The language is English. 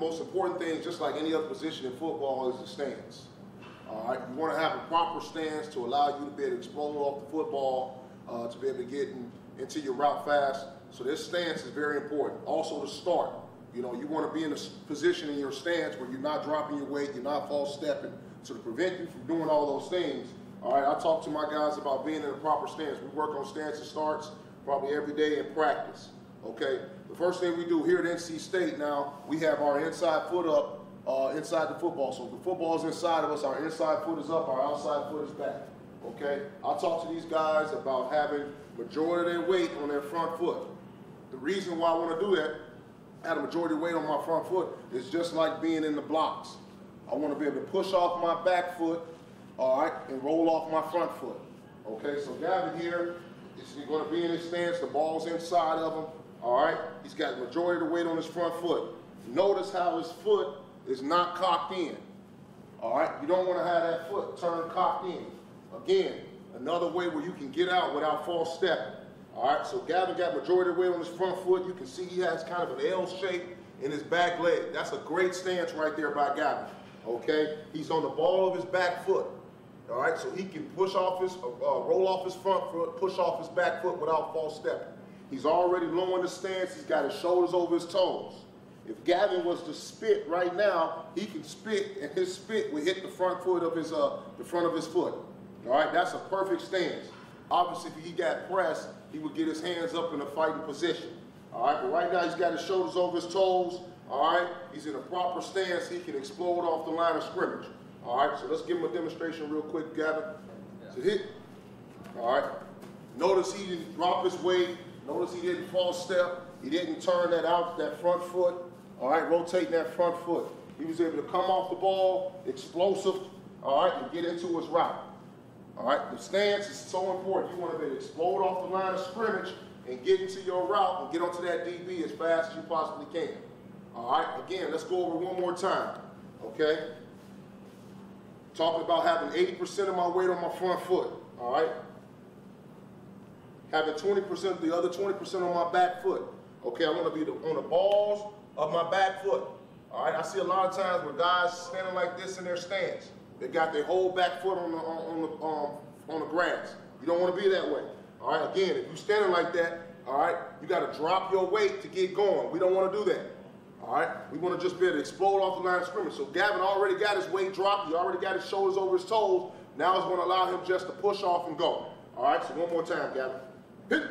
most important thing, just like any other position in football, is the stance. All right, you want to have a proper stance to allow you to be able to explode off the football, to be able to get into your route fast. So this stance is very important. Also the start. You know, you want to be in a position in your stance where you're not dropping your weight, you're not false stepping. So to prevent you from doing all those things, all right, I talk to my guys about being in a proper stance. We work on stance and starts probably every day in practice. Okay, the first thing we do here at NC State now, we have our inside foot up inside the football. So if the football is inside of us, our inside foot is up, our outside foot is back. Okay, I talk to these guys about having majority of their weight on their front foot. The reason why I want to do that, have a majority of weight on my front foot, is just like being in the blocks. I want to be able to push off my back foot, all right, and roll off my front foot. Okay, so Gavin here is going to be in his stance. The ball's inside of him. All right, he's got the majority of the weight on his front foot. Notice how his foot is not cocked in. All right, you don't want to have that foot turned cocked in. Again, another way where you can get out without false stepping. All right, so Gavin got majority of weight on his front foot. You can see he has kind of an L shape in his back leg. That's a great stance right there by Gavin. Okay, he's on the ball of his back foot. All right, so he can push off his, roll off his front foot, push off his back foot without false stepping. He's already low in the stance. He's got his shoulders over his toes. If Gavin was to spit right now, he can spit, and his spit will hit the front foot of his, the front of his foot. All right, that's a perfect stance. Obviously, if he got pressed, he would get his hands up in a fighting position. All right, but right now he's got his shoulders over his toes. All right, he's in a proper stance. He can explode off the line of scrimmage. All right, so let's give him a demonstration real quick, Gavin. So hit. All right, notice he didn't drop his weight. Notice he didn't false step. He didn't turn that front foot. All right, rotating that front foot. He was able to come off the ball, explosive, all right, and get into his route. All right, the stance is so important. You want to be able to explode off the line of scrimmage and get into your route and get onto that DB as fast as you possibly can. All right, again, let's go over one more time, okay? Talking about having 80% of my weight on my front foot, all right? Having 20%, the other 20% on my back foot. Okay, I want to be on the balls of my back foot. All right, I see a lot of times where guys standing like this in their stance. They got their whole back foot on the grass. You don't want to be that way. All right, again, if you're standing like that, all right, you got to drop your weight to get going. We don't want to do that. All right, we want to just be able to explode off the line of scrimmage. So Gavin already got his weight dropped. He already got his shoulders over his toes. Now it's going to allow him just to push off and go. All right, so one more time, Gavin. Hit.